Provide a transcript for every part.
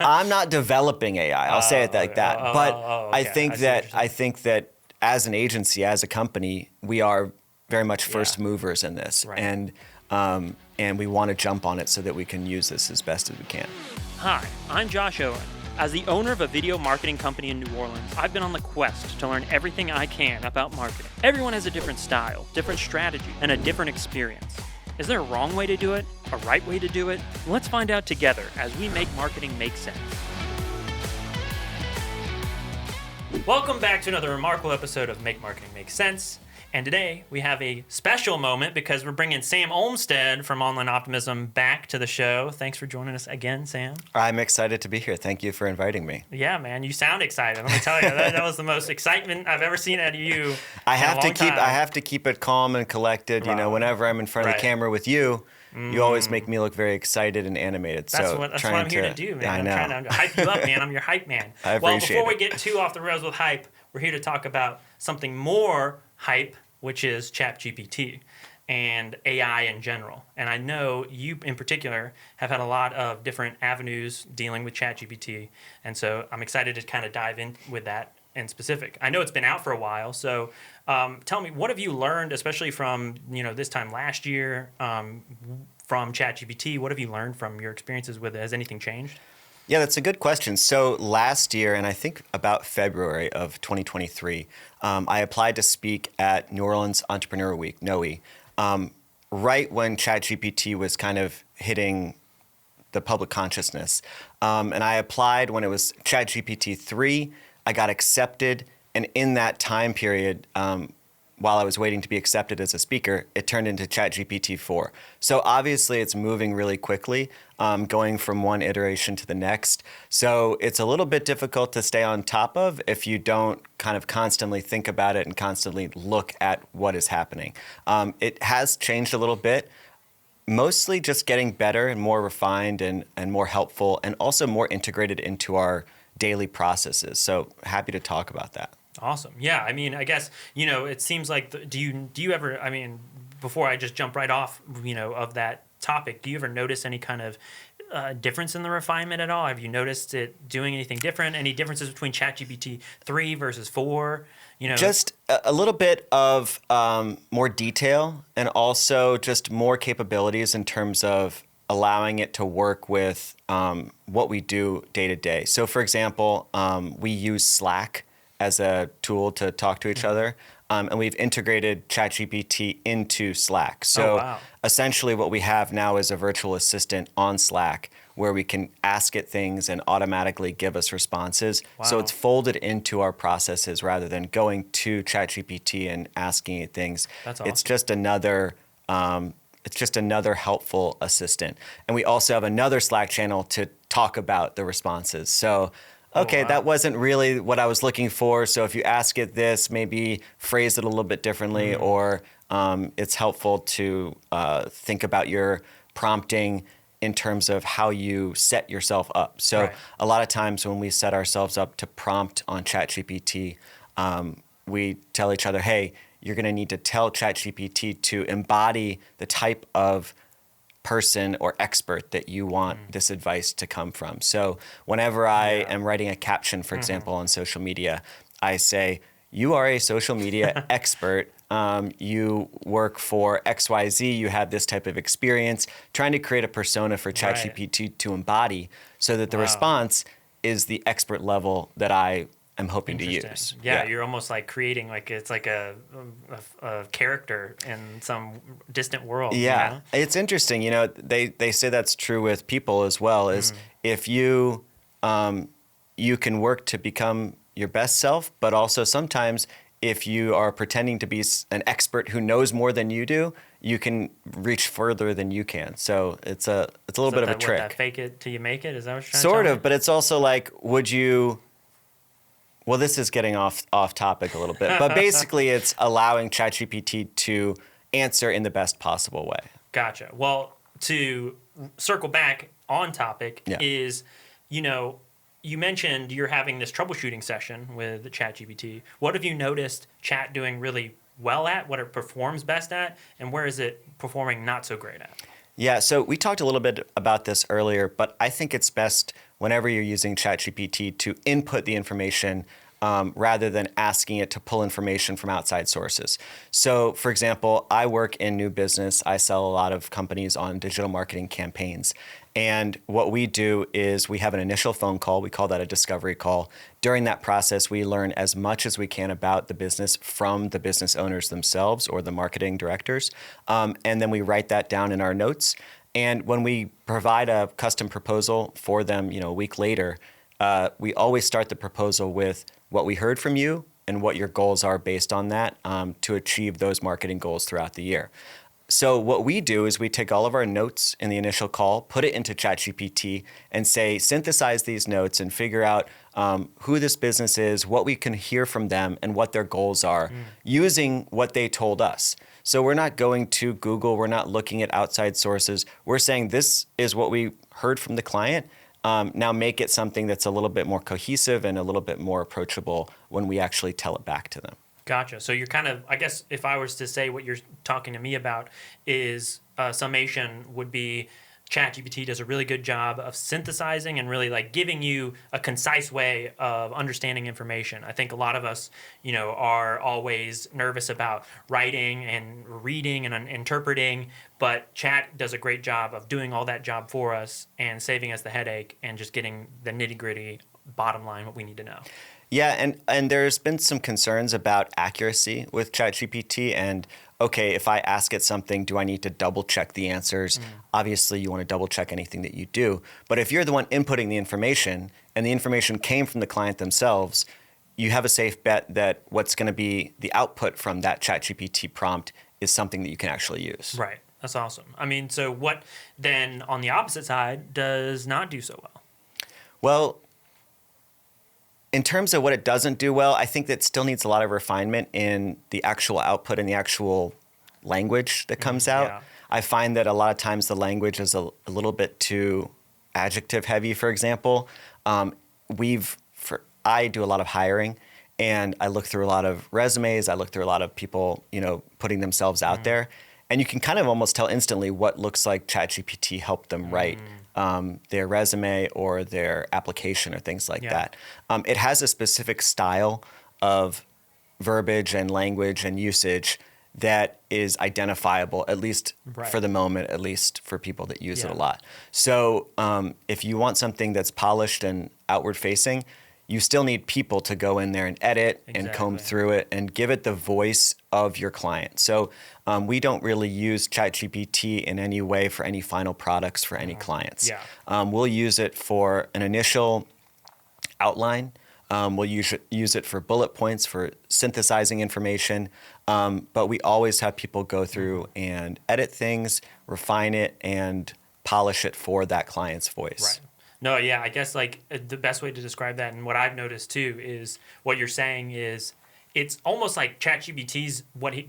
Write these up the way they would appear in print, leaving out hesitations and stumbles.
I'm not developing AI. I'll say it like that. But okay. I think that as an agency, as a company, we are very much first movers in this, and we want to jump on it so that we can use this as best as we can. Hi, I'm Josh Owen. As the owner of a video marketing company in New Orleans, I've been on the quest to learn everything I can about marketing. Everyone has a different style, different strategy, and a different experience. Is there a wrong way to do it? A right way to do it? Let's find out together as we make marketing make sense. Welcome back to another remarkable episode of Make Marketing Make Sense. And today we have a special moment because we're bringing Sam Olmsted from Online Optimism back to the show. Thanks for joining us again, Sam. I'm excited to be here. Thank you for inviting me. Yeah, man, you sound excited. Let me tell you, that was the most excitement I've ever seen out of you. I have to keep it calm and collected. You know, whenever I'm in front of the camera with you, you always make me look very excited and animated. That's what I'm here to do, man. I know. I'm trying to hype you up, man. I'm your hype man. I appreciate Well, before we get too off the rails with hype, we're here to talk about something more hype, which is Chat GPT and AI in general. And I know you in particular have had a lot of different avenues dealing with Chat GPT. And so I'm excited to kind of dive in with that in specific. I know it's been out for a while. So tell me, what have you learned, especially from this time last year from Chat GPT? What have you learned from your experiences with it? Has anything changed? Yeah, that's a good question. So last year, and I think about February of 2023, I applied to speak at New Orleans Entrepreneur Week, NOE, right when ChatGPT was kind of hitting the public consciousness. And I applied when it was ChatGPT 3. I got accepted, and in that time period, while I was waiting to be accepted as a speaker, it turned into ChatGPT 4. So obviously it's moving really quickly, going from one iteration to the next. So it's a little bit difficult to stay on top of if you don't kind of constantly think about it and constantly look at what is happening. It has changed a little bit, mostly just getting better and more refined and more helpful and also more integrated into our daily processes. So happy to talk about that. Awesome. Yeah. I mean, I guess, it seems like, do you ever, I mean, before I just jump right off, of that topic, do you ever notice any kind of difference in the refinement at all? Have you noticed it doing anything different? Any differences between ChatGPT 3 versus 4? Just a little bit of more detail and also just more capabilities in terms of allowing it to work with what we do day to day. So for example, we use Slack as a tool to talk to each other. And we've integrated ChatGPT into Slack. So essentially what we have now is a virtual assistant on Slack where we can ask it things and automatically give us responses. Wow. So it's folded into our processes rather than going to ChatGPT and asking it things. That's awesome. It's just another helpful assistant. And we also have another Slack channel to talk about the responses. So okay, that wasn't really what I was looking for. So if you ask it this, maybe phrase it a little bit differently, or it's helpful to think about your prompting in terms of how you set yourself up. So a lot of times when we set ourselves up to prompt on ChatGPT, we tell each other, hey, you're going to need to tell ChatGPT to embody the type of person or expert that you want this advice to come from. So whenever I am writing a caption, for example, on social media, I say, you are a social media expert. You work for XYZ. You have this type of experience, trying to create a persona for ChatGPT to embody so that the response is the expert level that I am hoping to use. Yeah, you're almost like creating it's like a character in some distant world. Yeah, it's interesting. They say that's true with people as well. Is if you you can work to become your best self, but also sometimes if you are pretending to be an expert who knows more than you do, you can reach further than you can. So it's a little bit of a trick. That fake it till you make it? Is that what you're trying to tell me? Sort of, but it's also like, would you? Well, this is getting off topic a little bit, but basically it's allowing ChatGPT to answer in the best possible way. Gotcha. Well, to circle back on topic is, you mentioned you're having this troubleshooting session with ChatGPT. What have you noticed Chat doing really well at, what it performs best at, and where is it performing not so great at? Yeah, so we talked a little bit about this earlier, but I think it's best whenever you're using Chat GPT to input the information rather than asking it to pull information from outside sources. So, for example, I work in new business. I sell a lot of companies on digital marketing campaigns. And what we do is we have an initial phone call. We call that a discovery call. During that process, we learn as much as we can about the business from the business owners themselves or the marketing directors. And then we write that down in our notes. And when we provide a custom proposal for them, a week later, we always start the proposal with what we heard from you and what your goals are based on that to achieve those marketing goals throughout the year. So what we do is we take all of our notes in the initial call, put it into ChatGPT, and say, synthesize these notes and figure out who this business is, what we can hear from them, and what their goals are using what they told us. So we're not going to Google. We're not looking at outside sources. We're saying this is what we heard from the client. Now make it something that's a little bit more cohesive and a little bit more approachable when we actually tell it back to them. Gotcha. So you're kind of, I guess if I was to say what you're talking to me about is summation would be ChatGPT does a really good job of synthesizing and really like giving you a concise way of understanding information. I think a lot of us, are always nervous about writing and reading and interpreting, but Chat does a great job of doing all that job for us and saving us the headache and just getting the nitty-gritty bottom line, what we need to know. Yeah, and there's been some concerns about accuracy with ChatGPT and okay, if I ask it something, do I need to double check the answers? Obviously, you want to double check anything that you do. But if you're the one inputting the information and the information came from the client themselves, you have a safe bet that what's going to be the output from that ChatGPT prompt is something that you can actually use. Right. That's awesome. I mean, so what then on the opposite side does not do so well? Well, in terms of what it doesn't do well, I think that still needs a lot of refinement in the actual output and the actual language that comes out. Yeah. I find that a lot of times the language is a little bit too adjective heavy, for example. I do a lot of hiring and I look through a lot of resumes. I look through a lot of people, putting themselves out there. And you can kind of almost tell instantly what looks like ChatGPT helped them write their resume or their application or things like that. It has a specific style of verbiage and language and usage that is identifiable, at least for the moment, at least for people that use it a lot. So if you want something that's polished and outward facing, you still need people to go in there and edit and comb through it and give it the voice of your client. So we don't really use ChatGPT in any way for any final products for any clients. We'll use it for an initial outline. We'll use it for bullet points, for synthesizing information. But we always have people go through and edit things, refine it, and polish it for that client's voice. Right. No, yeah, I guess like the best way to describe that and what I've noticed too is what you're saying is it's almost like ChatGPT's what he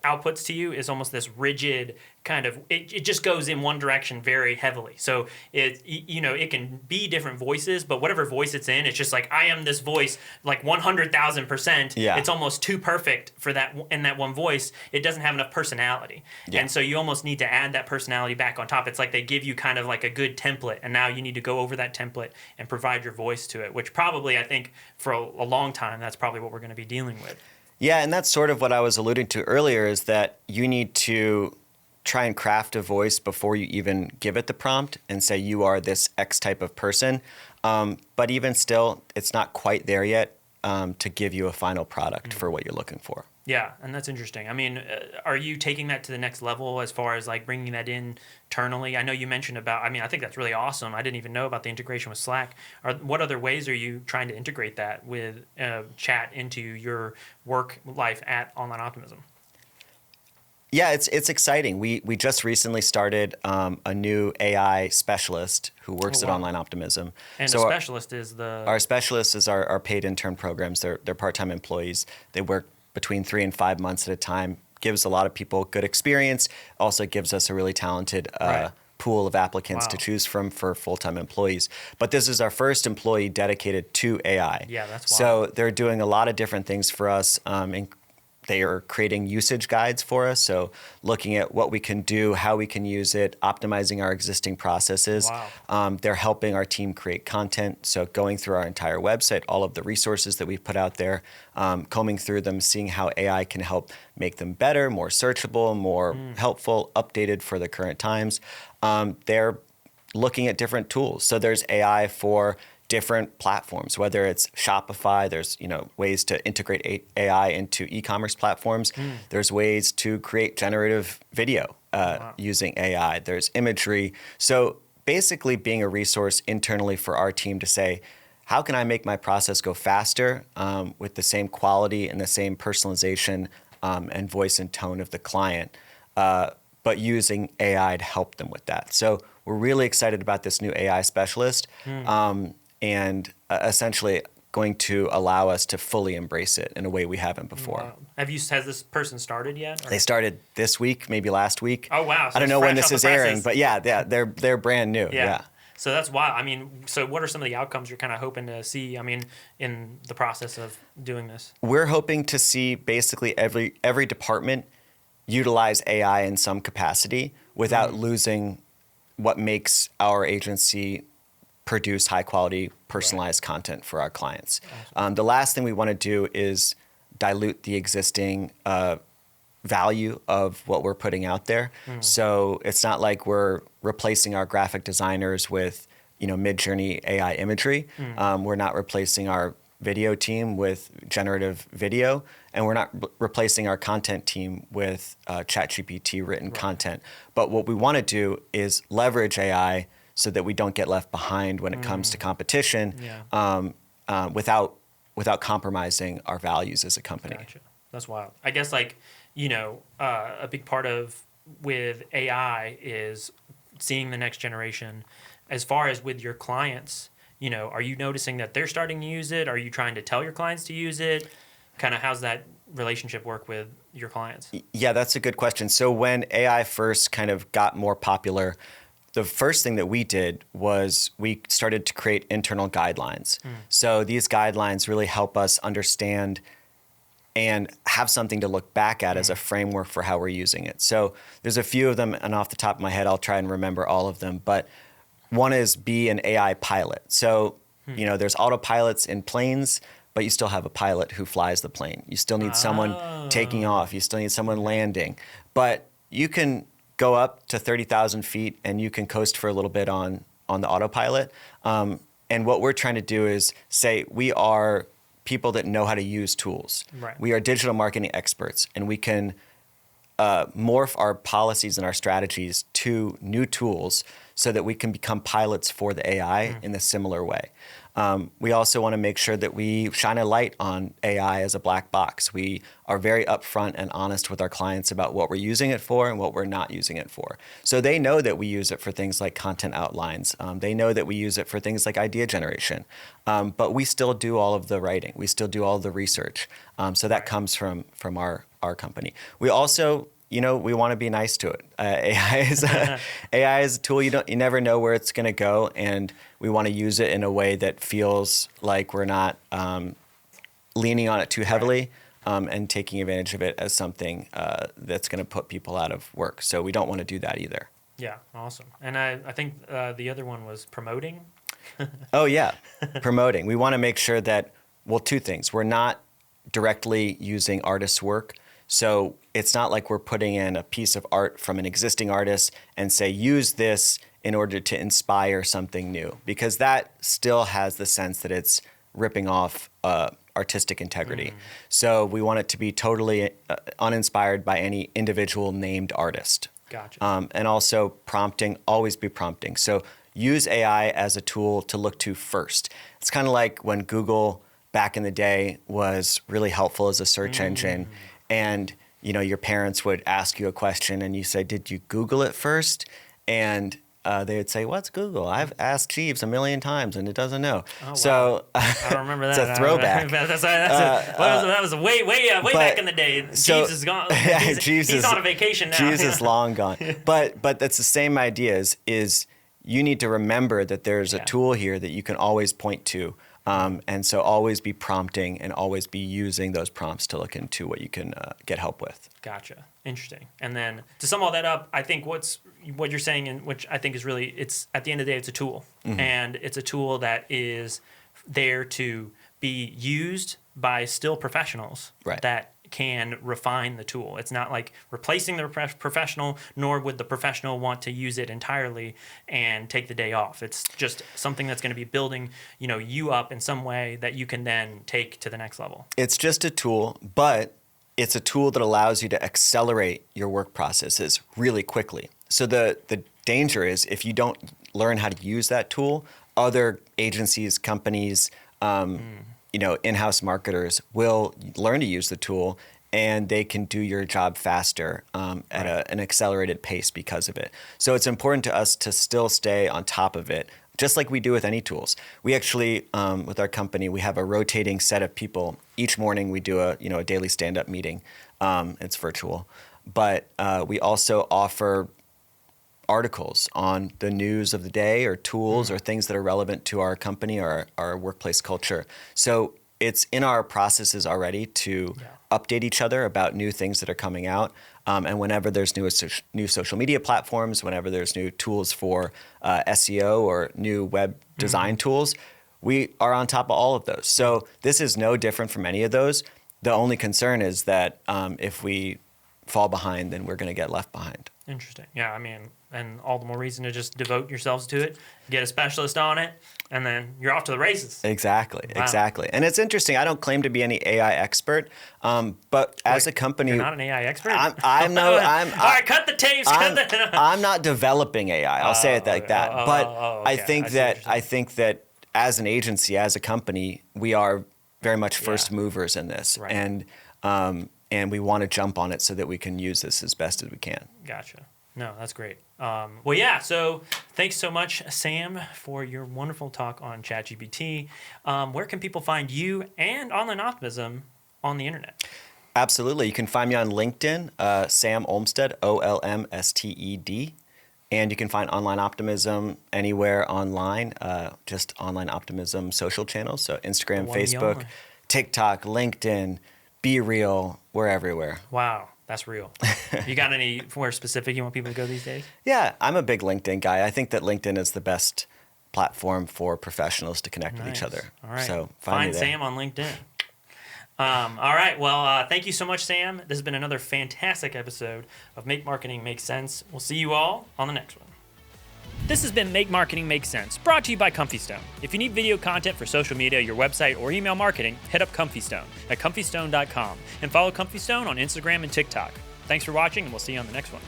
outputs to you is almost this rigid kind of it just goes in one direction very heavily. So it can be different voices, but whatever voice it's in, it's just like I am this voice like 100,000%. Yeah. It's almost too perfect for that in that one voice. It doesn't have enough personality. And so you almost need to add that personality back on top. It's like they give you kind of like a good template and now you need to go over that template and provide your voice to it, which probably I think for a long time that's probably what we're going to be dealing with. Yeah, and that's sort of what I was alluding to earlier is that you need to try and craft a voice before you even give it the prompt and say you are this X type of person. But even still, it's not quite there yet to give you a final product for what you're looking for. Yeah, and that's interesting. I mean, are you taking that to the next level as far as like bringing that in internally? I know you mentioned about, I think that's really awesome. I didn't even know about the integration with Slack. What other ways are you trying to integrate that with chat into your work life at Online Optimism? Yeah, it's exciting. We just recently started a new AI specialist who works at Online Optimism. And so the specialist is the... Our specialist is our paid intern programs. They're part-time employees. They work between 3 and 5 months at a time. Gives a lot of people good experience. Also gives us a really talented pool of applicants to choose from for full-time employees. But this is our first employee dedicated to AI. Yeah, that's wild. So they're doing a lot of different things for us. they are creating usage guides for us. So looking at what we can do, how we can use it, optimizing our existing processes. Wow. They're helping our team create content. So going through our entire website, all of the resources that we've put out there, combing through them, seeing how AI can help make them better, more searchable, more helpful, updated for the current times. They're looking at different tools. So there's AI for different platforms, whether it's Shopify, there's ways to integrate AI into e-commerce platforms. There's ways to create generative video using AI. There's imagery. So basically being a resource internally for our team to say, how can I make my process go faster with the same quality and the same personalization and voice and tone of the client, but using AI to help them with that. So we're really excited about this new AI specialist. And essentially going to allow us to fully embrace it in a way we haven't before. Wow. Has this person started yet? They started this week, maybe last week. Oh, wow. So I don't know when this is airing, but yeah, they're brand new. Yeah. So that's wild. I mean, so what are some of the outcomes you're kind of hoping to see, in the process of doing this? We're hoping to see basically every department utilize AI in some capacity without losing what makes our agency produce high quality personalized content for our clients. Awesome. The last thing we want to do is dilute the existing value of what we're putting out there. So it's not like we're replacing our graphic designers with mid-journey AI imagery. We're not replacing our video team with generative video, and we're not replacing our content team with Chat GPT written content. But what we want to do is leverage AI so that we don't get left behind when it comes to competition, without compromising our values as a company. Gotcha. That's wild. I guess a big part of with AI is seeing the next generation. As far as with your clients, are you noticing that they're starting to use it? Are you trying to tell your clients to use it? Kind of how's that relationship work with your clients? Yeah, that's a good question. So when AI first kind of got more popular, the first thing that we did was we started to create internal guidelines. So these guidelines really help us understand and have something to look back at as a framework for how we're using it. So there's a few of them, and off the top of my head, I'll try and remember all of them. But one is be an AI pilot. So, there's autopilots in planes, but you still have a pilot who flies the plane. You still need someone taking off. You still need someone landing. But you can go up to 30,000 feet and you can coast for a little bit on the autopilot. And what we're trying to do is say we are people that know how to use tools. Right. We are digital marketing experts, and we can morph our policies and our strategies to new tools so that we can become pilots for the AI in a similar way. We also want to make sure that we shine a light on AI as a black box. We are very upfront and honest with our clients about what we're using it for and what we're not using it for. So they know that we use it for things like content outlines. They know that we use it for things like idea generation. But we still do all of the writing. We still do all of the research. So that comes from our company. We also we want to be nice to it. AI is a tool. You never know where it's going to go, and we want to use it in a way that feels like we're not leaning on it too heavily, and taking advantage of it as something that's going to put people out of work. So we don't want to do that either. Yeah, awesome. And I think the other one was promoting. Oh yeah, promoting. We want to make sure that, two things. We're not directly using artists' work. So it's not like we're putting in a piece of art from an existing artist and say, use this in order to inspire something new, because that still has the sense that it's ripping off artistic integrity. So we want it to be totally uninspired by any individual named artist. Gotcha. And also prompting, always be prompting. So use AI as a tool to look to first. It's kind of like when Google back in the day was really helpful as a search engine. And your parents would ask you a question and you say, did you Google it first? And they would say, what's Google? I've asked Jeeves a million times and it doesn't know. Oh, wow. So I don't remember that. It's a throwback. That was way back in the day. Jeeves is gone. He's on a vacation now. Jeeves is long gone. But that's the same idea is you need to remember that there's a tool here that you can always point to. And so always be prompting and always be using those prompts to look into what you can get help with. Gotcha. Interesting. And then to sum all that up, I think what you're saying, and which I think is really, it's at the end of the day, it's a tool. And it's a tool that is there to be used by still professionals that can refine the tool. It's not like replacing the professional, nor would the professional want to use it entirely and take the day off. It's just something that's going to be building, you up in some way that you can then take to the next level. It's just a tool, but it's a tool that allows you to accelerate your work processes really quickly. So the danger is if you don't learn how to use that tool, other agencies, companies, in-house marketers will learn to use the tool, and they can do your job faster at an accelerated pace because of it. So it's important to us to still stay on top of it, just like we do with any tools. We actually, with our company, we have a rotating set of people. Each morning we do a daily stand-up meeting. It's virtual. But we also offer articles on the news of the day or tools or things that are relevant to our company or our workplace culture. So it's in our processes already to update each other about new things that are coming out. And whenever there's new social media platforms, whenever there's new tools for SEO or new web design tools, we are on top of all of those. So this is no different from any of those. The only concern is that if we fall behind, then we're going to get left behind. Interesting. Yeah, and all the more reason to just devote yourselves to it, get a specialist on it, and then you're off to the races. Exactly. And it's interesting. I don't claim to be any AI expert, but as a company, you're not an AI expert. I'm no. All right, cut the tapes. I'm not developing AI. I'll say it like that. But okay. I think that as an agency, as a company, we are very much first movers in this, and we want to jump on it so that we can use this as best as we can. Gotcha. No, that's great. So thanks so much, Sam, for your wonderful talk on Chat GPT. Where can people find you and Online Optimism on the internet? Absolutely. You can find me on LinkedIn, Sam Olmsted, Olmsted. And you can find Online Optimism anywhere online, just Online Optimism social channels. So Instagram, Facebook, TikTok, LinkedIn, Be Real, we're everywhere. Wow. That's real. You got anywhere specific you want people to go these days? Yeah, I'm a big LinkedIn guy. I think that LinkedIn is the best platform for professionals to connect with each other. All right. So find Sam on LinkedIn. All right. Well, thank you so much, Sam. This has been another fantastic episode of Make Marketing Make Sense. We'll see you all on the next one. This has been Make Marketing Make Sense, brought to you by Comfystone. If you need video content for social media, your website, or email marketing, hit up Comfystone at comfystone.com and follow Comfystone on Instagram and TikTok. Thanks for watching, and we'll see you on the next one.